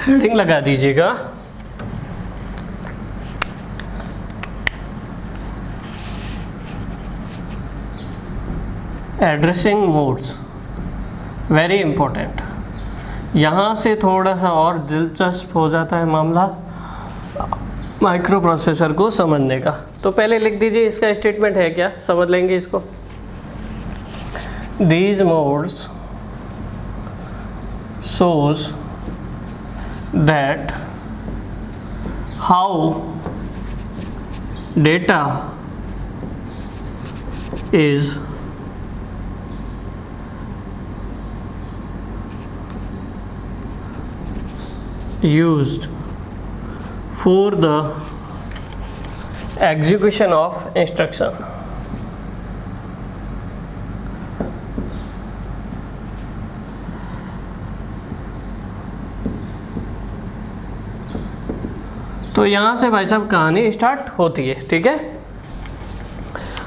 Heading लगा दीजिएगा addressing modes, very important. यहाँ से थोड़ा सा और दिलचस्प हो जाता है मामला माइक्रो प्रोसेसर को समझने का। तो पहले लिख दीजिए इसका स्टेटमेंट है क्या, समझ लेंगे इसको। These modes shows that how data is used for the execution of instruction। तो यहाँ से भाई साहब कहानी स्टार्ट होती है, ठीक है।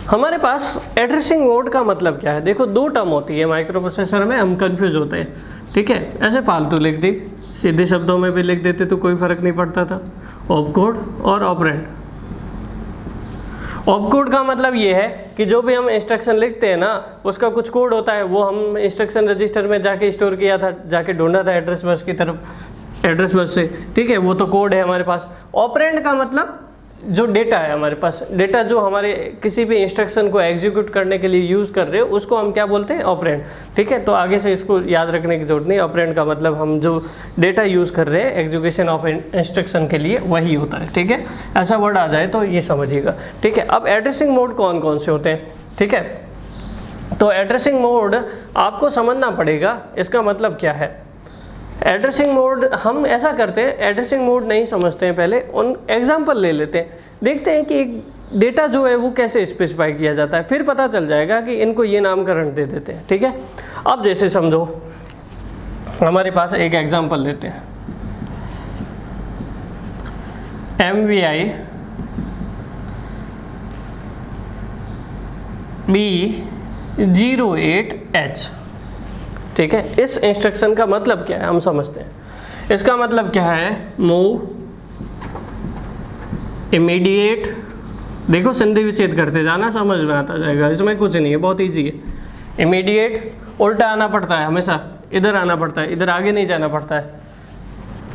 हमारे पास एड्रेसिंग मोड का मतलब क्या है, देखो दो टर्म होती है माइक्रो प्रोसेसर में, हम कंफ्यूज होते हैं, ठीक है। ऐसे फालतू लिख दी, सीधे शब्दों में भी लिख देते तो कोई फर्क नहीं पड़ता था। ऑपकोड और ऑपरेंड। ऑपकोड का मतलब ये है कि जो भी हम इंस्ट्रक्शन लिखते हैं ना, उसका कुछ कोड होता है, वो हम इंस्ट्रक्शन रजिस्टर में जाके स्टोर किया था, जाके ढूंढा था एड्रेस बस की तरफ, एड्रेस बस से, ठीक है, वो तो कोड है हमारे पास। ऑपरेंड का मतलब जो डेटा है हमारे पास, डेटा जो हमारे किसी भी इंस्ट्रक्शन को एग्जीक्यूट करने के लिए यूज़ कर रहे हो, उसको हम क्या बोलते हैं, ऑपरेंड, ठीक है। तो आगे से इसको याद रखने की जरूरत नहीं। ऑपरेंड का मतलब हम जो डेटा यूज़ कर रहे हैं एग्जीक्यूशन ऑफ इंस्ट्रक्शन के लिए, वही होता है, ठीक है। ऐसा वर्ड आ जाए तो ये समझिएगा, ठीक है। अब एड्रेसिंग मोड कौन कौन से होते हैं, ठीक है। तो एड्रेसिंग मोड आपको समझना पड़ेगा, इसका मतलब क्या है। एड्रेसिंग मोड हम ऐसा करते हैं, एड्रेसिंग मोड नहीं समझते हैं, पहले उन एग्जांपल ले लेते हैं, देखते हैं कि एक डेटा जो है वो कैसे स्पेसिफाई किया जाता है, फिर पता चल जाएगा कि इनको ये नामकरण दे देते हैं, ठीक है। अब जैसे समझो हमारे पास एक एग्जांपल लेते हैं, MVI B08H, ठीक है। इस इंस्ट्रक्शन का मतलब क्या है हम समझते हैं। इसका मतलब क्या है, मूव इमीडिएट, देखो संधि विच्छेद करते जाना, समझ में आता जाएगा, इसमें कुछ नहीं है, बहुत इजी है। इमीडिएट उल्टा आना पड़ता है हमेशा, इधर आना पड़ता है, इधर आगे नहीं जाना पड़ता है।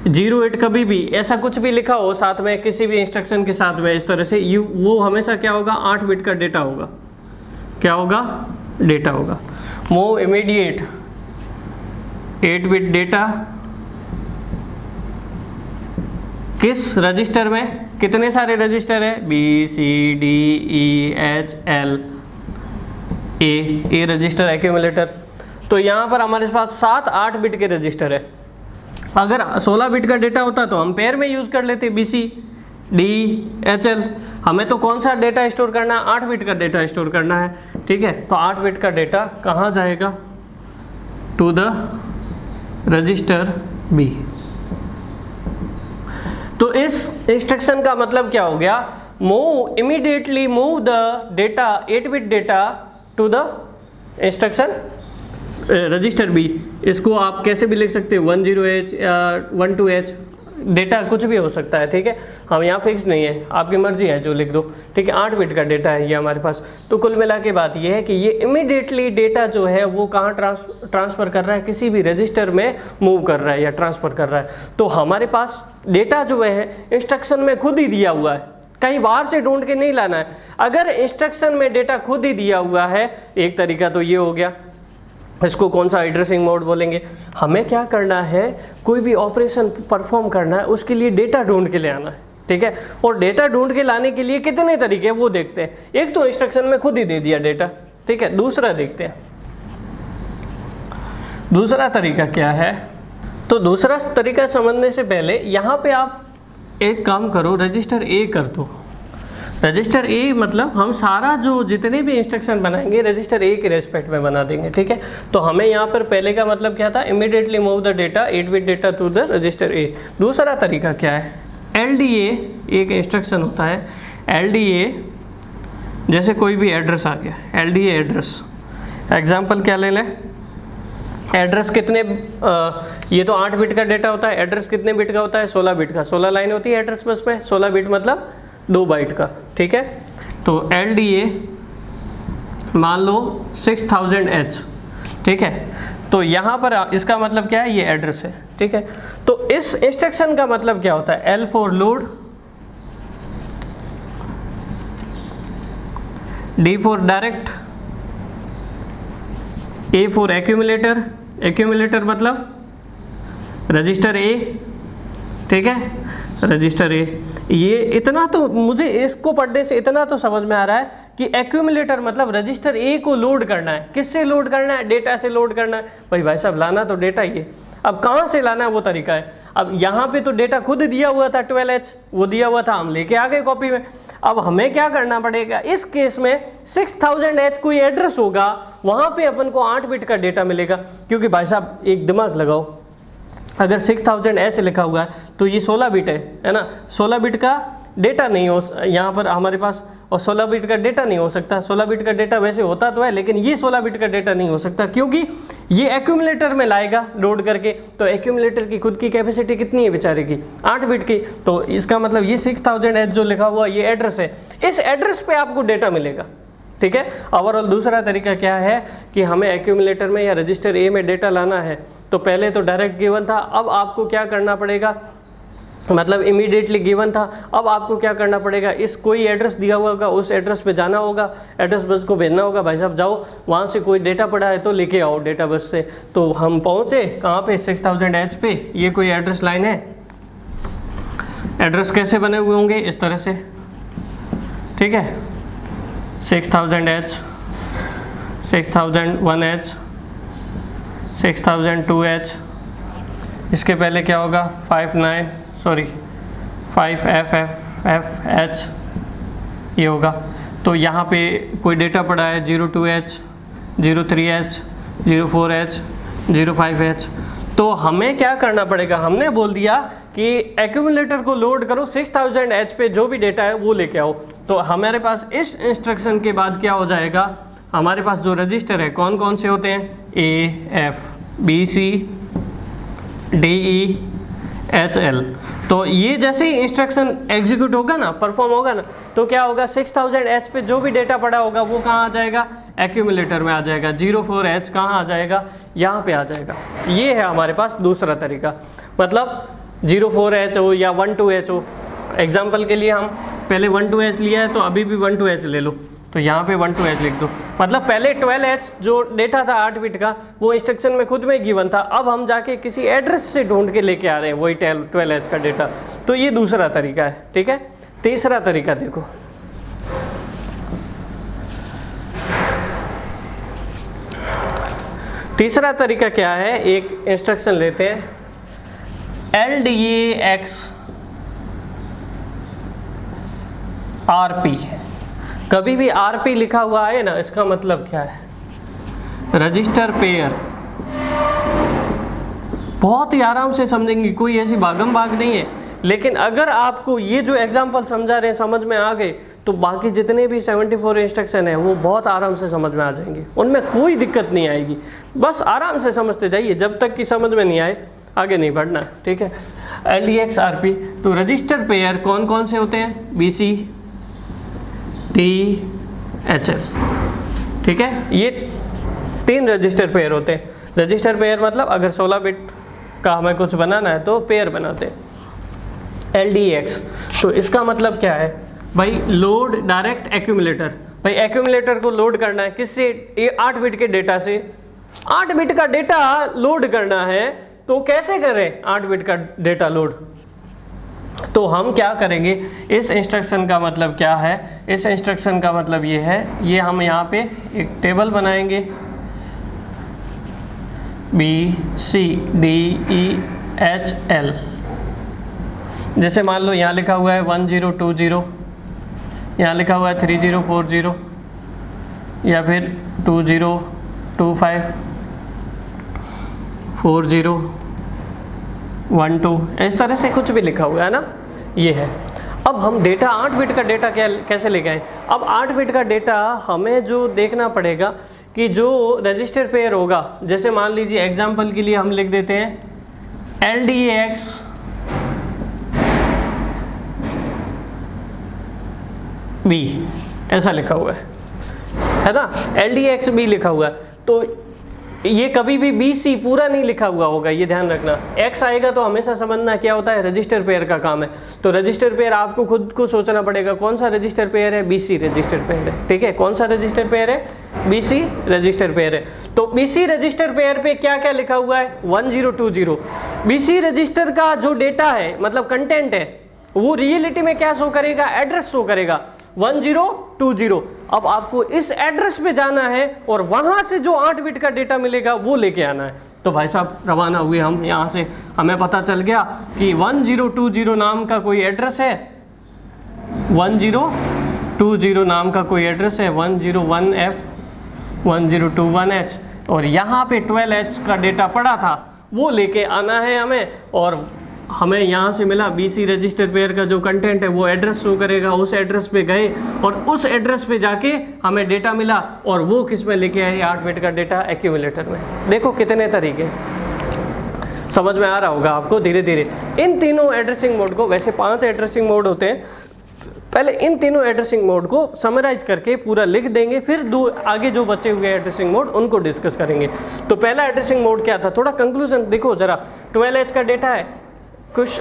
08 कभी भी ऐसा कुछ भी लिखा हो साथ में, किसी भी इंस्ट्रक्शन के साथ में इस तरह से, वो हमेशा क्या होगा, 8 बिट का डेटा होगा, क्या होगा, डेटा होगा। मूव इमीडिएट 8 बिट डेटा किस रजिस्टर में, कितने सारे रजिस्टर है, BCDEHL, ए रजिस्टर एक्यूमुलेटर। तो यहाँ पर हमारे पास 7-8 बिट के रजिस्टर है। अगर 16 बिट का डेटा होता तो हम पेयर में यूज कर लेते, BCDHL। हमें तो कौन सा डेटा स्टोर करना है, 8 बिट का डेटा स्टोर करना है, ठीक है। तो 8 बिट का डेटा कहाँ जाएगा, टू द रजिस्टर B। तो इस इंस्ट्रक्शन का मतलब क्या हो गया, move immediately move the data 8 bit data to the instruction register B। इसको आप कैसे भी लिख सकते हो, 10H या 12H, डेटा कुछ भी हो सकता है, ठीक है। हम यहाँ फिक्स नहीं है, आपकी मर्जी है जो लिख दो, ठीक है। 8 बिट का डेटा है ये हमारे पास। तो कुल मिला के बात ये है कि ये इमीडिएटली डेटा जो है वो कहाँ ट्रांसफ़र कर रहा है, किसी भी रजिस्टर में मूव कर रहा है या ट्रांसफ़र कर रहा है। तो हमारे पास डेटा जो है इंस्ट्रक्शन में खुद ही दिया हुआ है, कहीं बाहर से ढूंढ के नहीं लाना है। अगर इंस्ट्रक्शन में डेटा खुद ही दिया हुआ है, एक तरीका तो ये हो गया, इसको कौन सा एड्रेसिंग मोड बोलेंगे। हमें क्या करना है, कोई भी ऑपरेशन परफॉर्म करना है, उसके लिए डेटा ढूंढ के ले आना है, ठीक है। और डेटा ढूंढ के लाने के लिए कितने तरीके वो देखते हैं। एक तो इंस्ट्रक्शन में खुद ही दे दिया डेटा, ठीक है। दूसरा देखते हैं, दूसरा तरीका क्या है। तो दूसरा तरीका समझने से पहले यहाँ पे आप एक काम करो, रजिस्टर ए कर दो। रजिस्टर ए मतलब हम सारा जो जितने भी इंस्ट्रक्शन बनाएंगे रजिस्टर ए के रेस्पेक्ट में बना देंगे, ठीक है। तो हमें यहाँ पर पहले का मतलब क्या था, immediately move the data 8 bit data to the register A. दूसरा तरीका क्या है, LDA एक इंस्ट्रक्शन होता है। LDA जैसे कोई भी एड्रेस आ गया, LDA एड्रेस, एग्जाम्पल क्या ले लें, एड्रेस कितने ये तो 8 बिट का डेटा होता है, एड्रेस कितने बिट का होता है? 16 बिट का। 16 लाइन होती है एड्रेस बस में, 16 बिट मतलब 2 बाइट का, ठीक है। तो LDA मान लो 6000H, ठीक है। तो यहाँ पर इसका मतलब क्या है? ये एड्रेस है, ठीक है। तो इस इंस्ट्रक्शन का मतलब क्या होता है? L for load, D for direct, A for accumulator, accumulator मतलब रजिस्टर A, ठीक है, रजिस्टर A। ये इतना तो मुझे इसको पढ़ने से इतना तो समझ में आ रहा है कि एक्यूमुलेटर मतलब रजिस्टर A को लोड करना है। किससे लोड करना है? डेटा से लोड करना है। भाई साहब लाना तो डेटा ही है, अब कहाँ से लाना है वो तरीका है। अब यहाँ पे तो डेटा खुद दिया हुआ था 12H, वो दिया हुआ था, हम लेके आ गए कॉपी में। अब हमें क्या करना पड़ेगा? इस केस में 6000H कोई एड्रेस होगा, वहाँ पे अपन को 8 बिट का डेटा मिलेगा। क्योंकि भाई साहब एक दिमाग लगाओ, अगर 6000H लिखा हुआ है तो ये 16 बिट है ना। 16 बिट का डेटा नहीं हो यहाँ पर हमारे पास, और 16 बिट का डेटा नहीं हो सकता। 16 बिट का डेटा वैसे होता तो है, लेकिन ये 16 बिट का डेटा नहीं हो सकता, क्योंकि ये एक्यूमुलेटर में लाएगा लोड करके। तो एक्यूमुलेटर की खुद की कैपेसिटी कितनी है बेचारे की? 8 बिट की। तो इसका मतलब ये 6000H जो लिखा हुआ ये एड्रेस है, इस एड्रेस पे आपको डेटा मिलेगा, ठीक है। ओवरऑल दूसरा तरीका क्या है कि हमें एक्यूमुलेटर में या रजिस्टर A में डेटा लाना है, तो पहले तो डायरेक्ट गिवन था, अब आपको क्या करना पड़ेगा? मतलब इमीडिएटली गिवन था, अब आपको क्या करना पड़ेगा? इस कोई एड्रेस दिया हुआ होगा, उस एड्रेस पे जाना होगा, एड्रेस बस को भेजना होगा, भाई साहब जाओ वहाँ से कोई डेटा पड़ा है तो लेके आओ डेटा बस से। तो हम पहुँचे कहाँ पे? 6000H पे। ये कोई एड्रेस लाइन है, एड्रेस कैसे बने हुए होंगे? इस तरह से, ठीक है। 6000H, 6001H, 6002H, इसके पहले क्या होगा? 5FFH ये होगा। तो यहाँ पे कोई डेटा पड़ा है 02H, 03H, 04H, 05H। तो हमें क्या करना पड़ेगा? हमने बोल दिया कि एक्यूमुलेटर को लोड करो, 6000H पे जो भी डेटा है वो लेके आओ। तो हमारे पास इस इंस्ट्रक्शन के बाद क्या हो जाएगा? हमारे पास जो रजिस्टर है कौन कौन से होते हैं? A, F, B, C, D, E, H, L। तो ये जैसे ही इंस्ट्रक्शन एग्जीक्यूट होगा ना, परफॉर्म होगा ना, तो क्या होगा? 6000H पे जो भी डेटा पड़ा होगा वो कहाँ आ जाएगा? एक्यूमुलेटर में आ जाएगा। 04H कहाँ आ जाएगा? यहाँ पे आ जाएगा। ये है हमारे पास दूसरा तरीका। मतलब 04H हो या 12H हो, एग्जाम्पल के लिए हम पहले 12H लिया है तो अभी भी 12H ले लो, तो यहाँ पे 12H लिख दो। मतलब पहले 12H जो डेटा था 8 बिट का, वो इंस्ट्रक्शन में खुद में गिवन था, अब हम जाके किसी एड्रेस से ढूंढ के लेके आ रहे हैं वही 12H का डेटा। तो ये दूसरा तरीका है, ठीक है। तीसरा तरीका देखो, तीसरा तरीका क्या है? एक इंस्ट्रक्शन लेते हैं LDAX RP। कभी भी RP लिखा हुआ है ना, इसका मतलब क्या है? Register pair. बहुत ही आराम से समझेंगे, कोई ऐसी भागम भाग नहीं है। लेकिन अगर आपको ये जो एग्जांपल समझा रहे हैं समझ में आ गए, तो बाकी जितने भी 74 इंस्ट्रक्शन है वो बहुत आराम से समझ में आ जाएंगे, उनमें कोई दिक्कत नहीं आएगी। बस आराम से समझते जाइए, जब तक कि समझ में नहीं आए आगे नहीं बढ़ना, ठीक है। LDAX RP। तो रजिस्टर पेयर कौन कौन से होते हैं? BC, D, HL, ठीक है। ये 3 रजिस्टर पेयर होते हैं। रजिस्टर पेयर मतलब अगर 16 बिट का हमें कुछ बनाना है तो पेयर बनाते हैं। LDAX, तो इसका मतलब क्या है भाई? Load direct accumulator. भाई एक्यूमुलेटर को लोड करना है किससे? 8 बिट के डेटा से। 8 बिट का डेटा लोड करना है, तो कैसे करें 8 बिट का डेटा लोड? तो हम क्या करेंगे? इस इंस्ट्रक्शन का मतलब क्या है? इस इंस्ट्रक्शन का मतलब ये है, ये हम यहाँ पे एक टेबल बनाएंगे BCDEHL। जैसे मान लो यहाँ लिखा हुआ है 1020, यहाँ लिखा हुआ है 3040, या फिर 2025 4012, इस तरह से कुछ भी लिखा हुआ है ना, ये है। अब हम डेटा 8 बिट का डेटा कैसे लेके आए? अब 8 बिट का डेटा हमें जो देखना पड़ेगा कि जो रजिस्टर पेयर होगा, जैसे मान लीजिए एग्जांपल के लिए हम लिख देते हैं LDAX B, ऐसा लिखा हुआ है ना, LDAX B लिखा हुआ है। तो ये कभी भी BC पूरा नहीं लिखा हुआ होगा, ये ध्यान रखना। X आएगा तो हमेशा समझना क्या होता है, रजिस्टर पेयर का काम है। तो रजिस्टर पेयर आपको खुद को सोचना पड़ेगा कौन सा रजिस्टर पेयर है, BC रजिस्टर पेयर है। ठीक है, कौन सा रजिस्टर पेयर है, BC रजिस्टर पेयर है। तो BC रजिस्टर पेयर पे क्या क्या लिखा हुआ है, 1020। BC रजिस्टर का जो डेटा है, मतलब कंटेंट है, वो रियलिटी में क्या शो करेगा, एड्रेस शो करेगा 1020। अब आपको इस एड्रेस पे जाना है और वहां से जो 8 बिट का डेटा मिलेगा वो लेके आना है। तो भाई साहब रवाना हुए हम यहाँ से, हमें पता चल गया कि 1020 नाम का कोई एड्रेस है, 1020 नाम का कोई एड्रेस है, 101F 1021H, और यहाँ पे 12H का डेटा पड़ा था, वो लेके आना है हमें। और हमें यहाँ से मिला BC रजिस्टर पेयर का जो कंटेंट है वो एड्रेस शो करेगा, उस एड्रेस पे गए और उस एड्रेस पे जाके हमें डेटा मिला, और वो किस में लेके आए, 8 बिट का डेटा एक्यूमुलेटर में। देखो कितने तरीके, समझ में आ रहा होगा आपको धीरे धीरे। इन तीनों एड्रेसिंग मोड को, वैसे 5 एड्रेसिंग मोड होते हैं, पहले इन तीनों एड्रेसिंग मोड को समराइज करके पूरा लिख देंगे, फिर आगे जो बचे हुए एड्रेसिंग मोड उनको डिस्कस करेंगे। तो पहला एड्रेसिंग मोड क्या था, थोड़ा कंक्लूजन देखो जरा। 12H का डेटा है, कुछ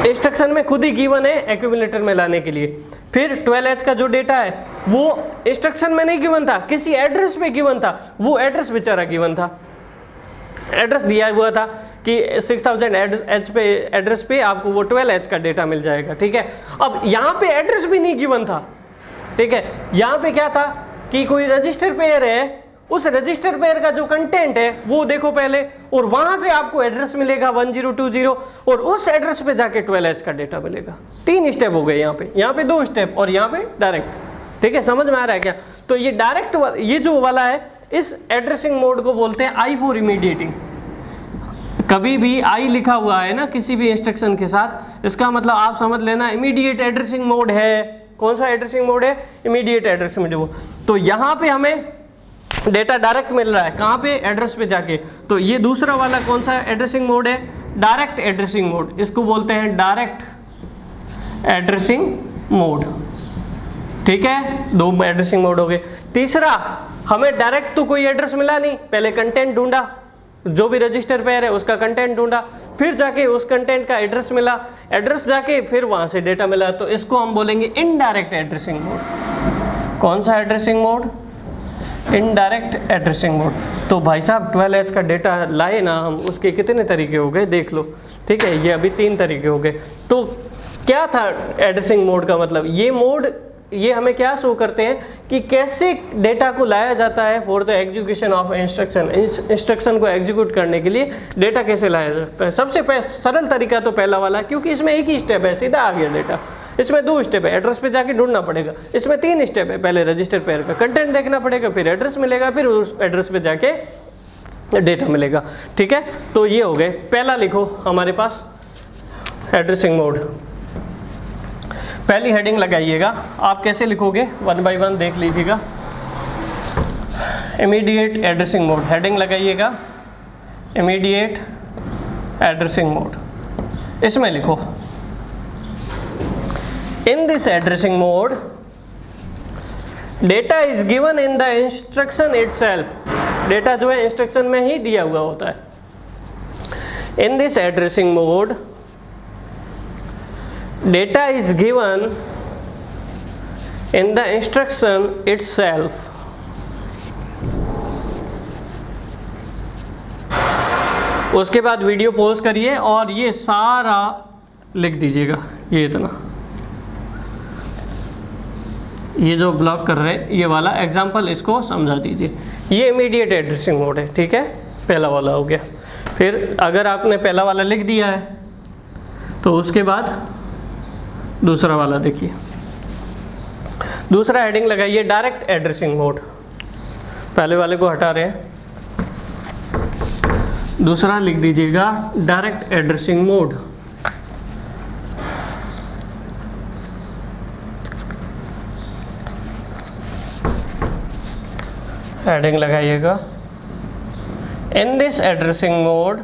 इंस्ट्रक्शन में खुद ही गिवन है एक्यूमुलेटर में लाने के लिए। फिर 12H का जो डेटा है वो इंस्ट्रक्शन में नहीं गिवन था, किसी एड्रेस पे गिवन था, वो एड्रेस बेचारा गिवन था, एड्रेस दिया हुआ था कि 6000 एड्रेस पे आपको वो 12H का डेटा मिल जाएगा। ठीक है, अब यहाँ पे एड्रेस भी नहीं गिवन था। ठीक है, यहाँ पे क्या था कि कोई रजिस्टर पेयर है, उस रजिस्टर पेयर का जो कंटेंट है वो देखो पहले, और वहां से आपको एड्रेस मिलेगा 1020, और उस एड्रेस पे जाके 12H का डेटा मिलेगा। 3 स्टेप हो गए यहाँ पे 2 स्टेप, और यहाँ पे डायरेक्ट। ठीक है, समझ में आ रहा है क्या? तो ये डायरेक्ट ये जो वाला है, इस एड्रेसिंग मोड को बोलते हैं I फॉर इमीडिएटिंग। कभी भी I लिखा हुआ है ना किसी भी इंस्ट्रक्शन के साथ, इसका मतलब आप समझ लेना इमीडिएट एड्रेसिंग मोड है। कौन सा एड्रेसिंग मोड है, इमीडिएट एड्रेसिंग मोड। तो यहाँ पे हमें डेटा डायरेक्ट मिल रहा है, कहाँ पे, एड्रेस पे जाके। तो ये दूसरा वाला कौन सा एड्रेसिंग मोड है, डायरेक्ट एड्रेसिंग मोड, इसको बोलते हैं डायरेक्ट एड्रेसिंग मोड। ठीक है, 2 एड्रेसिंग मोड हो गए। तीसरा, हमें डायरेक्ट तो कोई एड्रेस मिला नहीं, पहले कंटेंट ढूंढा, जो भी रजिस्टर पेयर है उसका कंटेंट ढूंढा, फिर जाके उस कंटेंट का एड्रेस मिला, एड्रेस जाके फिर वहां से डेटा मिला, तो इसको हम बोलेंगे इनडायरेक्ट एड्रेसिंग मोड। कौन सा addressing mode, indirect addressing mode. तो भाई साहब 12H का डेटा लाए ना हम, उसके कितने तरीके हो गए देख लो। ठीक है, ये अभी 3 तरीके हो गए। तो क्या था एड्रेसिंग मोड का मतलब, ये मोड ये हमें क्या शो करते हैं कि कैसे डेटा को लाया जाता है for the execution of instruction. Instruction को एग्जीक्यूट करने के लिए डेटा कैसे लाया जाता है। सबसे सरल तरीका तो पहला वाला, क्योंकि इसमें एक ही स्टेप है, सीधा आ गया डेटा। इसमें 2 स्टेप है, एड्रेस पे जाके ढूंढना पड़ेगा। इसमें 3 स्टेप है, पहले रजिस्टर पेयर का कंटेंट देखना पड़ेगा, फिर एड्रेस मिलेगा, फिर उस एड्रेस पे जाके डेटा मिलेगा। ठीक है, तो ये हो गए। पहला लिखो हमारे पास एड्रेसिंग मोड, पहली हेडिंग लगाइएगा। आप कैसे लिखोगे 1 बाय 1 देख लीजिएगा। इमीडिएट एड्रेसिंग मोड, हेडिंग लगाइएगा इमीडिएट एड्रेसिंग मोड। इसमें लिखो in this addressing mode data is given in the instruction itself। Data जो है इंस्ट्रक्शन में ही दिया हुआ होता है। in this addressing mode data is given in the instruction itself। उसके बाद वीडियो पॉज करिए और ये सारा लिख दीजिएगा, ये इतना, ये जो ब्लॉक कर रहे हैं ये वाला एग्जाम्पल, इसको समझा दीजिए। ये इमीडिएट एड्रेसिंग मोड है। ठीक है, पहला वाला हो गया। फिर अगर आपने पहला वाला लिख दिया है तो उसके बाद दूसरा वाला देखिए, दूसरा हेडिंग लगाइए डायरेक्ट एड्रेसिंग मोड। पहले वाले को हटा रहे हैं, दूसरा लिख दीजिएगा डायरेक्ट एड्रेसिंग मोड। हेडिंग लगाइएगा, इन this addressing mode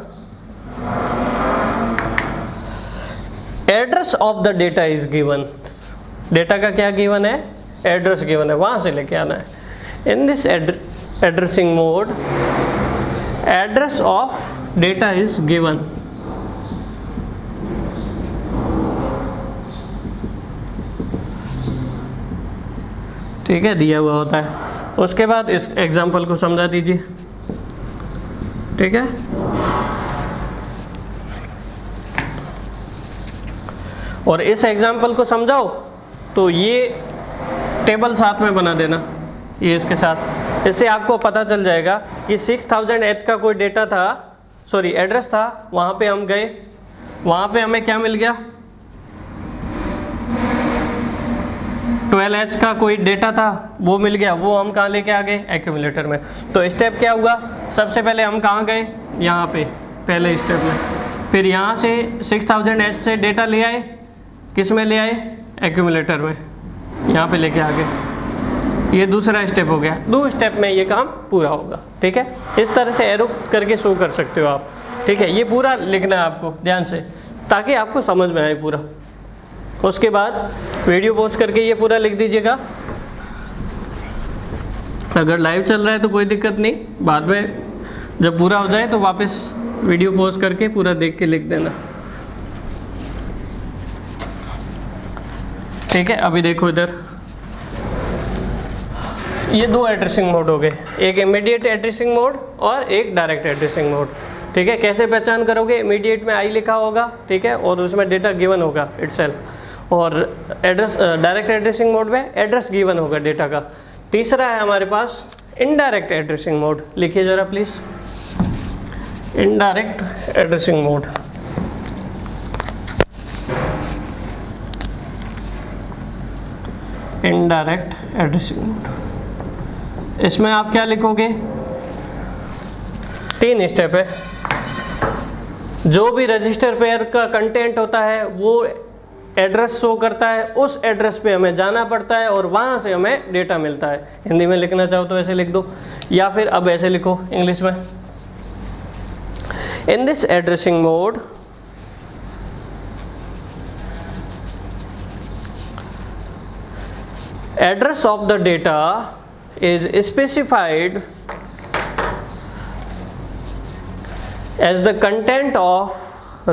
address of the data is given. Data का क्या गिवन है? एड्रेस गिवन है, वहां से लेके आना है। इन this addressing mode address of data is given. ठीक है, दिया हुआ होता है। उसके बाद इस एग्जाम्पल को समझा दीजिए। ठीक है, और इस एग्जाम्पल को समझाओ तो ये टेबल साथ में बना देना, ये इसके साथ। इससे आपको पता चल जाएगा कि 6000H का कोई डेटा था, सॉरी एड्रेस था, वहाँ पे हम गए, वहाँ पे हमें क्या मिल गया? 12H का कोई डेटा था, वो मिल गया, वो हम कहाँ लेके आ गए? एक्यूमुलेटर में। तो स्टेप क्या हुआ? सबसे पहले हम कहाँ गए? यहाँ पे पहले स्टेप में। फिर यहाँ से 6000H से डेटा ले आए, किस में ले आए? एक्यूमुलेटर में, यहाँ पे लेके आ गए। ये दूसरा स्टेप हो गया। 2 स्टेप में ये काम पूरा होगा। ठीक है, इस तरह से एरो करके शो कर सकते हो आप। ठीक है, ये पूरा लिखना है आपको ध्यान से, ताकि आपको समझ में आए पूरा। उसके बाद वीडियो पॉज करके ये पूरा लिख दीजिएगा। अगर लाइव चल रहा है तो कोई दिक्कत नहीं, बाद में जब पूरा हो जाए तो वापस वीडियो पॉज करके पूरा देख के लिख देना। ठीक है, अभी देखो इधर, ये 2 एड्रेसिंग मोड हो गए, एक इमीडिएट एड्रेसिंग मोड और एक डायरेक्ट एड्रेसिंग मोड। ठीक है, कैसे पहचान करोगे? इमीडिएट में आई लिखा होगा, ठीक है, और उसमें डेटा गिवन होगा इटसेल्फ, और एड्रेस डायरेक्ट एड्रेसिंग मोड में एड्रेस गिवन होगा डेटा का। तीसरा है हमारे पास इनडायरेक्ट एड्रेसिंग मोड। लिखिए जरा please, indirect addressing mode. Indirect addressing mode, इसमें आप क्या लिखोगे? 3 स्टेप है। जो भी रजिस्टर पेयर का कंटेंट होता है वो एड्रेस शो करता है, उस एड्रेस पे हमें जाना पड़ता है और वहां से हमें डेटा मिलता है। हिंदी में लिखना चाहो तो ऐसे लिख दो, या फिर अब ऐसे लिखो इंग्लिश में। इन this addressing mode address of the data is specified as the content of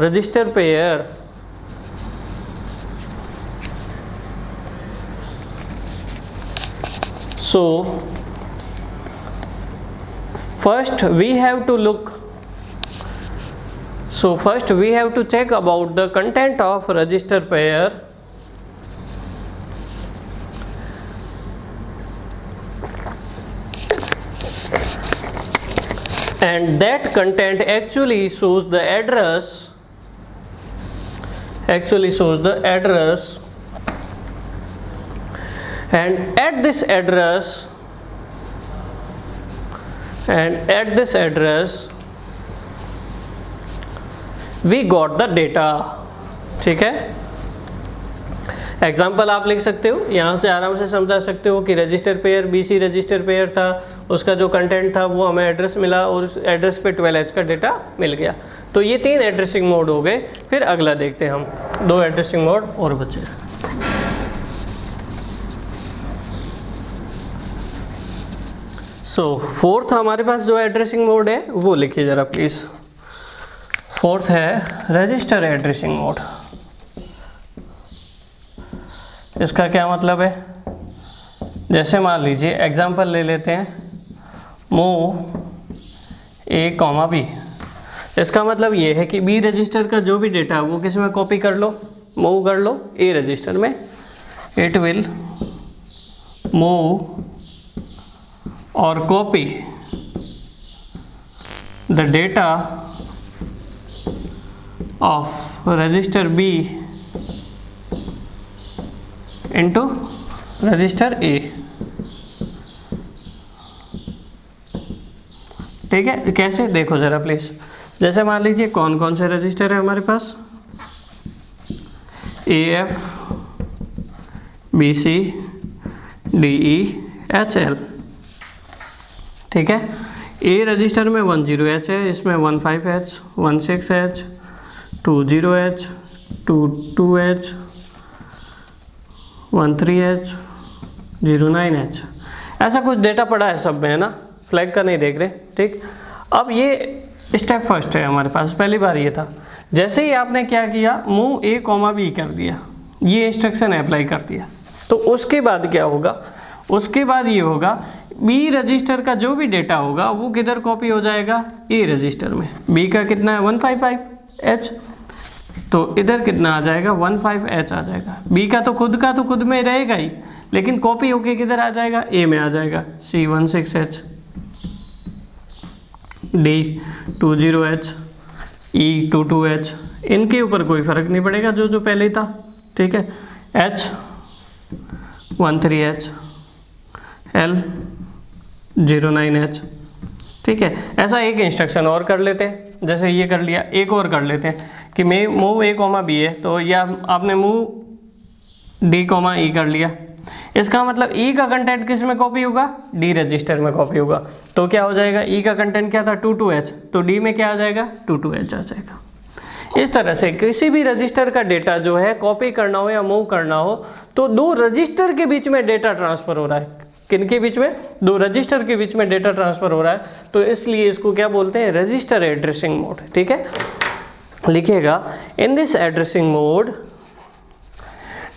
register pair so first we have to check about the content of register pair and that content actually shows the address and at this address we got the data। ठीक है, example आप लिख सकते हो, यहाँ से आराम से समझा सकते हो कि register pair BC register pair था, उसका जो कंटेंट था वो हमें एड्रेस मिला और उस एड्रेस पे 12H का डेटा मिल गया। तो ये 3 एड्रेसिंग मोड हो गए। फिर अगला देखते हैं हम, 2 एड्रेसिंग मोड और बचे। सो फोर्थ हमारे पास जो एड्रेसिंग मोड है वो लिखिए जरा प्लीज। फोर्थ है रजिस्टर एड्रेसिंग मोड। इसका क्या मतलब है? जैसे मान लीजिए एग्जांपल ले लेते हैं, मूव A, B। इसका मतलब ये है कि B रजिस्टर का जो भी डेटा है वो किस में कॉपी कर लो, मूव कर लो A रजिस्टर में। इट विल मूव और copy the data of register B into register A। ठीक है, कैसे देखो जरा प्लीज। जैसे मान लीजिए कौन कौन से रजिस्टर है हमारे पास, AF BC DE HL। ठीक है। ए रजिस्टर में 10H है, इसमें 15H, 16H, 20H, 22H, 13H, 09H, ऐसा कुछ डेटा पड़ा है सब में, है ना, फ्लैग का नहीं देख रहे, ठीक। अब ये स्टेप फर्स्ट है हमारे पास, पहली बार ये था। जैसे ही आपने क्या किया, मूव ए कॉमा बी कर दिया, ये इंस्ट्रक्शन अप्लाई कर दिया, तो उसके बाद क्या होगा, उसके बाद ये होगा बी रजिस्टर का जो भी डेटा होगा वो किधर कॉपी हो जाएगा, ए रजिस्टर में। बी का कितना है 155H, तो इधर कितना आ जाएगा 15H आ जाएगा। बी का तो खुद में रहेगा ही, लेकिन कॉपी होके किधर आ जाएगा, ए में आ जाएगा। सी 16H, डी 20H, ई 22H, इनके ऊपर कोई फर्क नहीं पड़ेगा, जो पहले था, ठीक है। H 13H, L 09H, ठीक है। ऐसा एक इंस्ट्रक्शन और कर लेते हैं, जैसे ये कर लिया, एक और कर लेते हैं कि मैं मूव ए कॉमा बी है, तो या आपने मूव डी कॉमा ई कर लिया। इसका मतलब ई का कंटेंट किस में कॉपी होगा, डी रजिस्टर में कॉपी होगा। तो क्या हो जाएगा, ई का कंटेंट क्या था 22H, तो डी में क्या आ जाएगा 22H आ जाएगा। इस तरह से किसी भी रजिस्टर का डेटा जो है कॉपी करना हो या मूव करना हो, तो दो रजिस्टर के बीच में डेटा ट्रांसफर हो रहा है। किनके बीच में, दो रजिस्टर के बीच में डेटा ट्रांसफर हो रहा है, तो इसलिए इसको क्या बोलते हैं, रजिस्टर एड्रेसिंग मोड, ठीक है। लिखिएगा, in this addressing mode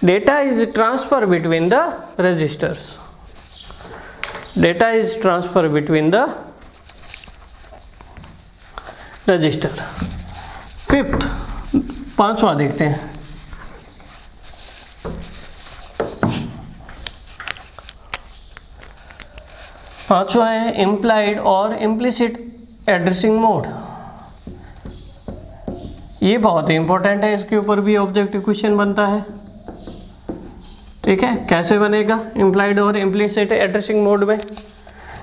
data is transfer between the registers, data is transfer between the register. Fifth, पांचवा देखते हैं। पांचवा है इम्प्लाइड और इम्प्लिसिट एड्रेसिंग मोड। ये बहुत ही इंपॉर्टेंट है, इसके ऊपर भी ऑब्जेक्टिव क्वेश्चन बनता है, ठीक है। कैसे बनेगा इम्प्लाइड और इम्प्लिसिट एड्रेसिंग मोड में,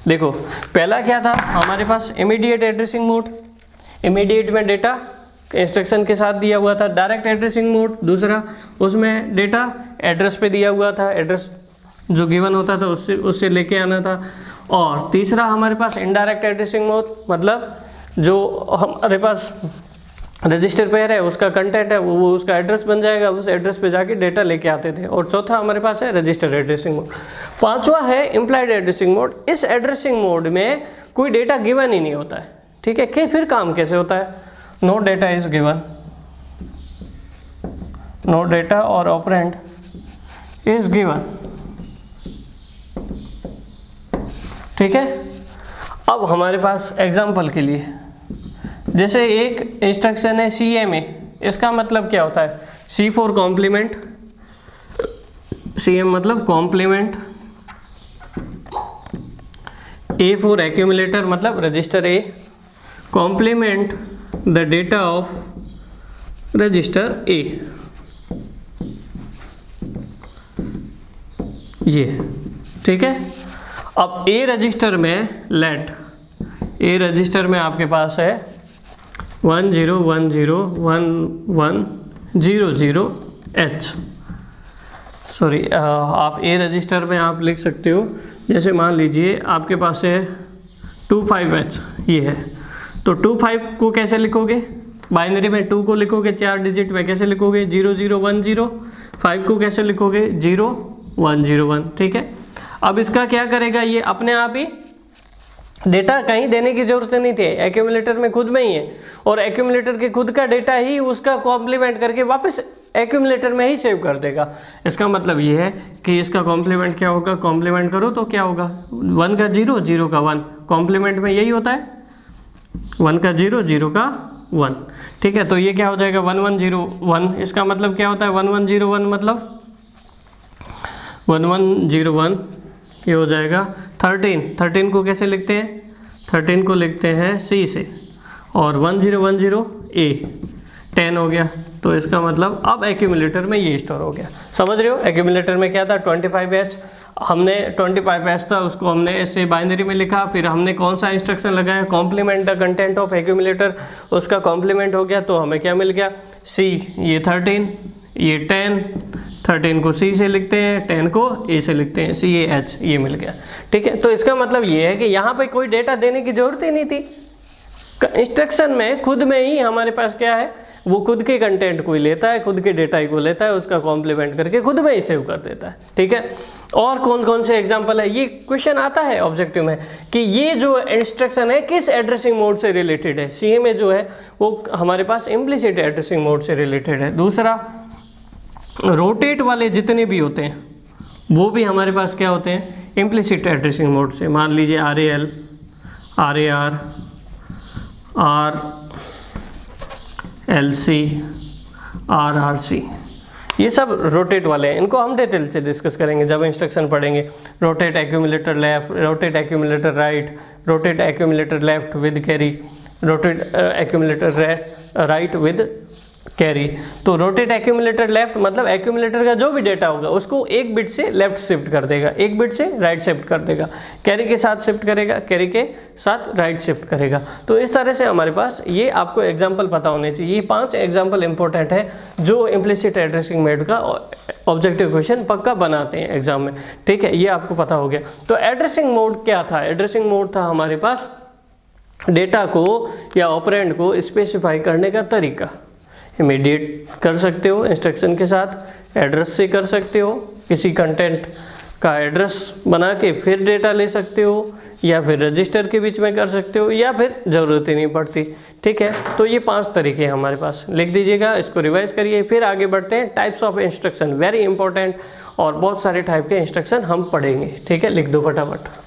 देखो पहला क्या था हमारे पास, इमीडिएट एड्रेसिंग मोड। इमीडिएट में डेटा इंस्ट्रक्शन के साथ दिया हुआ था। डायरेक्ट एड्रेसिंग मोड दूसरा, उसमें डेटा एड्रेस पे दिया हुआ था, एड्रेस जो गिवन होता था उससे लेके आना था। और तीसरा हमारे पास इनडायरेक्ट एड्रेसिंग मोड, मतलब जो हमारे पास रजिस्टर पेयर है उसका कंटेंट है वो उसका एड्रेस बन जाएगा, उस एड्रेस पे जाके डेटा लेके आते थे। और चौथा हमारे पास है रजिस्टर एड्रेसिंग मोड। पांचवा है इम्प्लाइड एड्रेसिंग मोड। इस एड्रेसिंग मोड में कोई डेटा गिवन ही नहीं होता है, ठीक है। कि फिर काम कैसे होता है, no data is given, no data और ऑपरेंड इज गिवन, ठीक है। अब हमारे पास एग्जांपल के लिए, जैसे एक इंस्ट्रक्शन है CMA, इसका मतलब क्या होता है, C फॉर कॉम्प्लीमेंट, CM मतलब कॉम्प्लीमेंट, A फॉर एक्यूमुलेटर मतलब register A, complement the data of register A, ये, ठीक है। अब A रजिस्टर में लेट, A रजिस्टर में आपके पास है 10101100H, सॉरी आप A रजिस्टर में आप लिख सकते हो, जैसे मान लीजिए आपके पास है 25H, ये है, तो 25 को कैसे लिखोगे, बाइनरी में 2 को लिखोगे 4 डिजिट में, कैसे लिखोगे 0010, 5 को कैसे लिखोगे 0101, ठीक है। अब इसका क्या करेगा, ये अपने आप ही डेटा कहीं देने की जरूरत नहीं थी, एक्यूमुलेटर में खुद में ही है, और एक्यूमुलेटर के खुद का डेटा ही उसका कॉम्प्लीमेंट करके वापस एक्यूमुलेटर में ही सेव कर देगा। इसका मतलब ये है कि इसका कॉम्प्लीमेंट क्या होगा, कॉम्प्लीमेंट करो तो क्या होगा, 1 का 0, 0 का 1, कॉम्प्लीमेंट में यही होता है, 1 का 0, 0 का 1, ठीक है। तो ये क्या हो जाएगा 1101, इसका मतलब क्या होता है 1101 मतलब 1101, ये हो जाएगा 13 को कैसे लिखते हैं, 13 को लिखते हैं C से, और 1010 A, 10 हो गया। तो इसका मतलब अब एक्यूमुलेटर में ये स्टोर हो गया, समझ रहे हो। एक्यूमुलेटर में क्या था 25H, हमने 25H था उसको हमने ऐसे बाइनरी में लिखा, फिर हमने कौन सा इंस्ट्रक्शन लगाया, complement the content of accumulator, उसका कॉम्प्लीमेंट हो गया तो हमें क्या मिल गया C, ये 13, ये 10, 13 को C से लिखते हैं, 10 को A से लिखते हैं, CAH, ये मिल गया। ठीक है, तो इसका मतलब ये है कि यहाँ पे कोई डेटा देने की जरूरत ही नहीं थी। इंस्ट्रक्शन में खुद में ही हमारे पास क्या है, वो खुद के कंटेंट को ही लेता है, खुद के डेटा ही को लेता है, उसका कॉम्प्लीमेंट करके खुद में ही सेव कर देता है। ठीक है, और कौन कौन से एग्जांपल है, ये क्वेश्चन आता है ऑब्जेक्टिव में कि ये जो इंस्ट्रक्शन है किस एड्रेसिंग मोड से रिलेटेड है। सीए में जो है वो हमारे पास इम्प्लिसिट एड्रेसिंग मोड से रिलेटेड है। दूसरा, रोटेट वाले जितने भी होते हैं वो भी हमारे पास क्या होते हैं, इम्प्लिसिट एड्रेसिंग मोड से। मान लीजिए RAL, RAR, RLC, RRC, ये सब रोटेट वाले हैं। इनको हम डिटेल से डिस्कस करेंगे जब इंस्ट्रक्शन पढ़ेंगे। Rotate accumulator left, rotate accumulator right, rotate accumulator left with carry, rotate accumulator right with carry. तो रोटेट एक्यूमुलेटर लेफ्ट मतलब एक्यूमुलेटर का जो भी डेटा होगा उसको एक बिट से लेफ्ट शिफ्ट कर देगा, एक बिट से राइट शिफ्ट कर देगा, कैरी के साथ शिफ्ट करेगा, कैरी के साथ राइट शिफ्ट करेगा। तो इस तरह से हमारे पास ये आपको एग्जांपल पता होने चाहिए। ये 5 एग्जांपल इंपॉर्टेंट है जो इम्प्लिसिट एड्रेसिंग मोड का ऑब्जेक्टिव क्वेश्चन पक्का बनाते हैं एग्जाम में। ठीक है, ये आपको पता हो गया। तो एड्रेसिंग मोड क्या था, एड्रेसिंग मोड था हमारे पास डेटा को या ऑपरेंड को स्पेसिफाई करने का तरीका। इमीडिएट कर सकते हो इंस्ट्रक्शन के साथ, एड्रेस से कर सकते हो, किसी कंटेंट का एड्रेस बना के फिर डेटा ले सकते हो, या फिर रजिस्टर के बीच में कर सकते हो, या फिर ज़रूरत ही नहीं पड़ती। ठीक है, तो ये 5 तरीके हैं हमारे पास, लिख दीजिएगा, इसको रिवाइज करिए। फिर आगे बढ़ते हैं, types of instruction, very important, और बहुत सारे टाइप के इंस्ट्रक्शन हम पढ़ेंगे। ठीक है, लिख दो फटाफट।